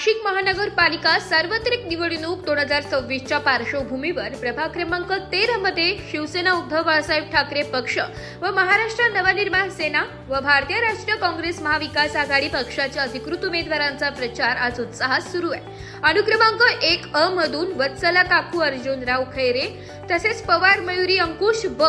नाशिक महानगरपालिका सार्वत्रिक निवडणूक 2026च्या पार्श्वभूमीवर प्रभाग क्रमांक 13 मध्ये शिवसेना उद्धव बाळासाहेब ठाकरे पक्ष व महाराष्ट्र नवनिर्माण सेना व भारतीय राष्ट्रीय काँग्रेस महाविकास आघाडी पक्षाच्या अधिकृत उमेदवारांचा प्रचार आज उत्साहात सुरू आहे। अनुक्रमांक 1 अ मधून वत्सला काकू अर्जुनराव खैरे, तसेच पवार मयुरी अंकुश ब,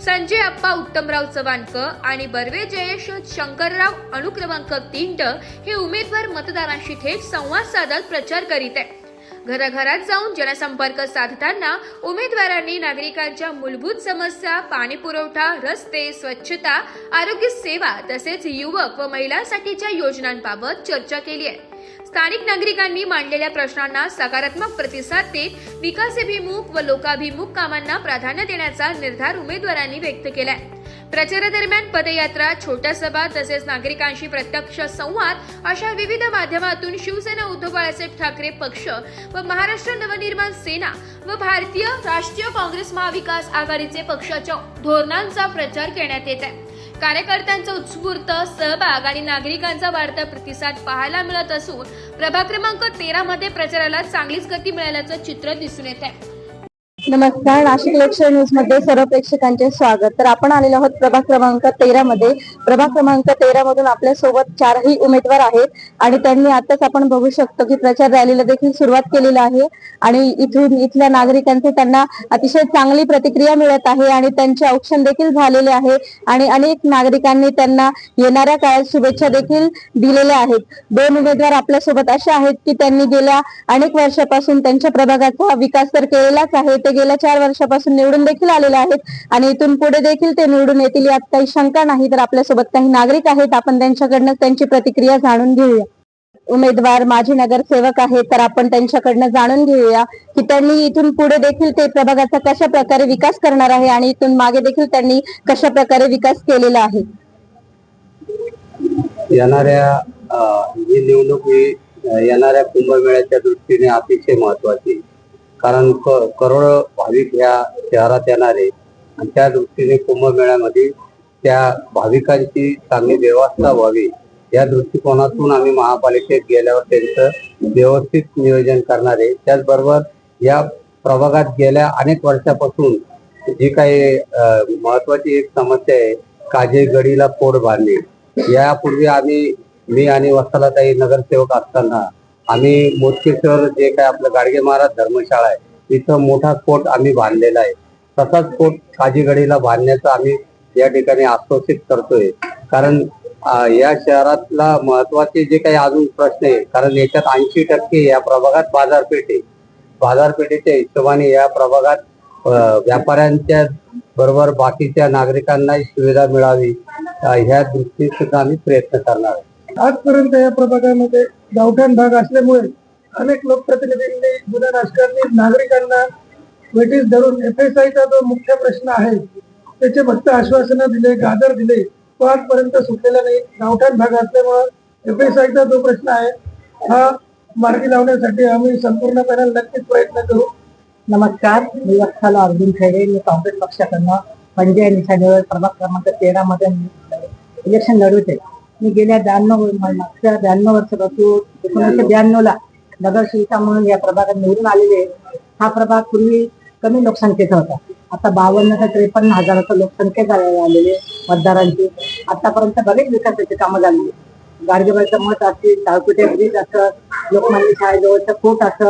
संजय अप्पा उत्तमराव चव्हाणकर आणि बर्वे जयेश शंकरराव अनुक्रमांक 3 ड हे उमेदवार मतदारांशी थेट संवाद साधत प्रचार करीत आहे। घराघरात जाऊन जनसंपर्क साधताना उमेदवारांनी नागरिकांच्या मूलभूत समस्या, पाणी पुरवठा, रस्ते, स्वच्छता, आरोग्य सेवा तसेच युवक व महिलांसाठीच्या योजनांबाबत चर्चा केली आहे। स्थानिक नागरिकांनी मांडलेल्या प्रश्नांना सकारात्मक प्रतिसाद देत विकासाभिमुख व लोकाभिमुख कामांना प्राधान्य देण्याचा निर्धार उमेदवारांनी व्यक्त केलाय। प्रचारादरम्यान पदयात्रा, छोट्या सभा तसेच नागरिकांशी प्रत्यक्ष संवाद अशा विविध माध्यमातून शिवसेना उद्धव बाळासाहेब ठाकरे पक्ष व महाराष्ट्र नवनिर्माण सेना व भारतीय राष्ट्रीय काँग्रेस महाविकास आघाडीचे पक्षाच्या धोरणांचा प्रचार करण्यात येत आहे। कार्यकर्त्यांचा उत्स्फूर्त सहभाग आणि नागरिकांचा वाढता प्रतिसाद पाहायला मिळत असून प्रभाग क्रमांक 13 मध्ये प्रचाराला चांगलीच गती मिळाल्याचं चित्र दिसून येत आहे। नमस्कार, नाशिक लोकशाही न्यूज मध्ये सर्व प्रेक्षकांचे स्वागत। तर आपण आलेलो आहोत प्रभाग क्रमांक 13 मध्ये। प्रभाग क्रमांक 13 मधून आपल्या सोबत 4ही उमेदवार आहेत आणि त्यांनी आताच आपण बघू शकतो की प्रचार रॅलीला देखील सुरुवात केलेली आहे आणि इथल्या नागरिकांचे त्यांना अतिशय चांगली प्रतिक्रिया मिळत आहे आणि त्यांचे औक्षण देखील झालेले आहे आणि अनेक नागरिकांनी त्यांना येणाऱ्या काळात शुभेच्छा देखील दिलेल्या आहेत। 2 उमेदवार आपल्या सोबत असे आहेत की त्यांनी गेल्या अनेक वर्षापासून त्यांच्या प्रभागाचा विकास तर केलेलाच आहे। ते गेल्या 4 वर्षापासून निवडून देखील आलेले आहेत आणि इथून पुढे देखील ते निवडून येतील यात काही शंका नाही। तर आपल्यासोबत काही नागरिक आहेत, आपण त्यांच्याकडनं त्यांची प्रतिक्रिया जाणून घेऊया। उमेदवार माजी नगरसेवक आहेत, तर आपण त्यांच्याकडनं जाणून घेऊया की त्यांनी इथून पुढे देखील ते प्रभागाचा कशा प्रकारे विकास करणार आहे आणि इथून मागे देखील त्यांनी कशा प्रकारे विकास केलेला आहे। येणाऱ्या ही निवडणूक येणाऱ्या कुंभमेळ्याच्या दृष्टीने अतिशय महत्वाची, कारण करोडो भाविक ह्या शहरात येणारे आणि त्या दृष्टीने कुंभमेळ्यामध्ये त्या भाविकांची चांगली व्यवस्था व्हावी या दृष्टिकोनातून आम्ही महापालिकेत गेल्यावर त्यांचं व्यवस्थित नियोजन करणार आहे। त्याचबरोबर या प्रभागात गेल्या अनेक वर्षापासून जी काही महत्वाची एक समस्या आहे, काजे गडीला पोड बांधणे। यापूर्वी मी आणि वत्सलाताई नगरसेवक असताना आम्ही मोजकेश्वर जे काय आपलं गाडगे महाराज धर्मशाळा आहे तिथं मोठा कोट आम्ही बांधलेला आहे। तसाच कोट काजीगडीला बांधण्याचं आम्ही या ठिकाणी आश्वासित करतोय, कारण या शहरातला महत्वाचे जे काही अजून प्रश्न आहे, कारण याच्यात 80% या प्रभागात बाजारपेठ आहे। बाजारपेठेच्या हिशोबाने या प्रभागात व्यापाऱ्यांच्या बरोबर बाकीच्या नागरिकांनाही सुविधा मिळावी ह्या दृष्टीने सुद्धा आम्ही प्रयत्न करणार आहे। आजपर्यंत या प्रभागामध्ये गावठाण भाग असल्यामुळे अनेक लोकप्रतिनिधींनी, जुन्या राजकारणी नागरिकांना वेठीस धरून FSIचा जो मुख्य प्रश्न आहे त्याचे फक्त आश्वासनं दिले, गाजर दिले, तो आजपर्यंत सुटलेला नाही। गावठाण भाग असल्यामुळे FSIचा जो प्रश्न आहे हा मार्गी लावण्यासाठी आम्ही संपूर्णपणे नक्कीच प्रयत्न करू। नमस्कार, मी वत्सला अर्जुन खैरे, मी काँग्रेस पक्षाकडनं पंजे निशाणीवर प्रभाग क्रमांक 13 मध्ये इलेक्शन लढवते। मी गेल्या 92 वर्षापासून 1992 ला नगरसेविका म्हणून या प्रभागात निवडून आलेले। हा प्रभाग पूर्वी कमी लोकसंख्येचा होता, आता 52 ते 53 हजाराचा लोकसंख्या आलेले मतदारांची। आतापर्यंत बरेच विकासाची कामं झाली। गाडगेबाईचं मठ असतील, ताळकुटे ब्रिज असत, लोकमान्य शाळेजवळचं कोट असत,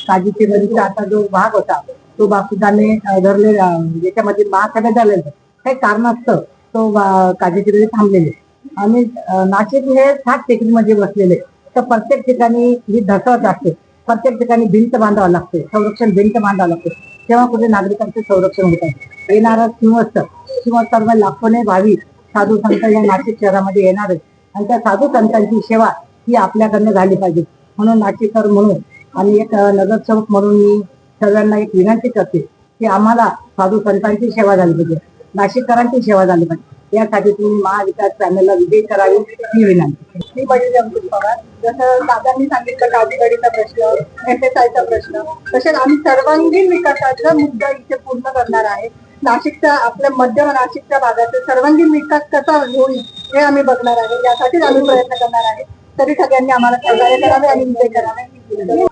काजीची नदीचा आता जो भाग होता तो भाग सुद्धा धरलेला, ज्याच्यामध्ये महासभा झालेला काही कारणास्तव तो काजीची नदी थांबलेली आणि नाशिक हे 7 टेकडीमध्ये बसलेले, तर प्रत्येक ठिकाणी ही धसवत असते, प्रत्येक ठिकाणी भिंत बांधावं लागते, संरक्षण भिंत बांधावं लागते, तेव्हा कुठे नागरिकांचे संरक्षण होत आहे। येणारा सिंहस्तर लाखोने भाविक साधू संत या नाशिक शहरामध्ये येणार आहेत आणि त्या साधू संतांची सेवा ही आपल्याकडनं झाली पाहिजे। म्हणून नाशिककर म्हणून आणि एक नगरसेवक म्हणून मी सर्वांना एक विनंती करते की आम्हाला साधू संतांची सेवा झाली पाहिजे, नाशिककरांची सेवा झाली पाहिजे। यासाठी तुम्ही महाविकास पॅनलला विजयी करावी ही विनंती। मी बळी अंकुश पवार, जसं दादांनी सांगितलं काजीगडीचा प्रश्न, FSIचा प्रश्न, तसेच आम्ही सर्वांगीण विकासाचा मुद्दा इथे पूर्ण करणार आहे। नाशिकचा, आपल्या मध्य नाशिकच्या भागाचा सर्वांगीण विकास कसा होईल हे आम्ही बघणार आहे, यासाठीच आम्ही प्रयत्न करणार आहे। तरी सगळ्यांनी आम्हाला सहकार्य करावे आणि विजय करावे.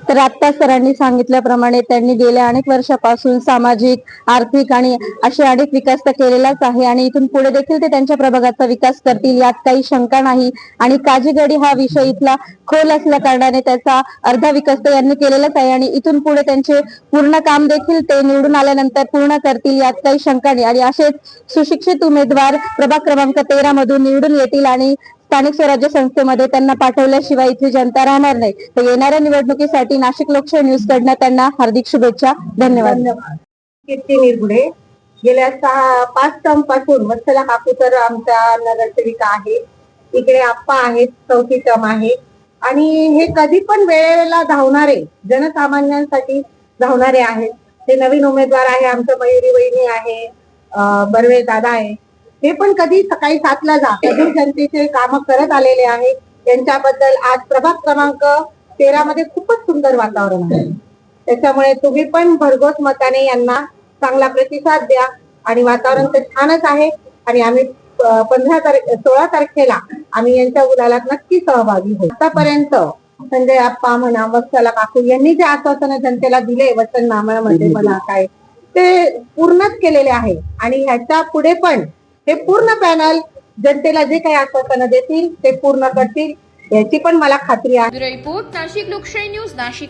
तर आता सरांनी सांगितल्याप्रमाणे त्यांनी गेल्या अनेक वर्षापासून सामाजिक, आर्थिक आणि असे अनेक विकास तर केलेलाच आहे आणि इथून पुढे देखील ते त्यांच्या प्रभागाचा विकास करतील यात काही शंका नाही. आणि काजीगडी हा विषय इथला खोल असल्या कारणाने त्याचा अर्धा विकास तर यांनी केलेलाच आहे आणि इथून पुढे त्यांचे पूर्ण काम देखील ते निवडून आल्यानंतर पूर्ण करतील यात काही शंका नाही. आणि असेच सुशिक्षित उमेदवार प्रभाग क्रमांक 13 मधून निवडून येतील आणि स्थानिक स्वराज्य संस्थेमध्ये त्यांना पाठवल्याशिवाय इथली जनता राहणार नाही. तर येणाऱ्या निवडणुकीसाठी नाशिक लोकशाही न्यूज कडनं त्यांना हार्दिक शुभेच्छा. धन्यवाद. कीर्ती निरगुडे. गेल्या 5 टर्म पासून वत्सला काकू तर आमच्या नगरसेविका आहे, इकडे आप्पा आहेत, 4थी टर्म आहे. आणि हे कधी पण वेळेला धावणारे, जनसामान्यांसाठी धावणारे आहेत. ते नवीन उमेदवार आहे, आमच्या मयुरी वहिनी आहे, बर्वे दादा आहे. हे पण कधी सकाळी 7ला जा, कधी जनतेचे काम करत आलेले आहे. यांच्याबद्दल आज प्रभाग क्रमांक 13 मध्ये खूपच सुंदर वातावरण आहे. त्याच्यामुळे तुम्ही पण भरघोस मताने यांना चांगला प्रतिसाद द्या. आणि वातावरण तर छानच आहे आणि आम्ही 16 तारखेला आम्ही यांच्या गुलालात नक्की सहभागी होऊ. आतापर्यंत संजय आप्पा म्हणा, वत्सला काकू यांनी जे आश्वासन जनतेला दिले वचननाम्यामध्ये म्हणा काय, ते पूर्णच केलेले आहे. आणि ह्याच्या पुढे पण हे पूर्ण पॅनल जनतेला जे काही आश्वासनं देतील ते पूर्ण करतील याची पण मला खात्री आहे. ब्युरो रिपोर्ट, नाशिक लोकशाही न्यूज, नाशिक.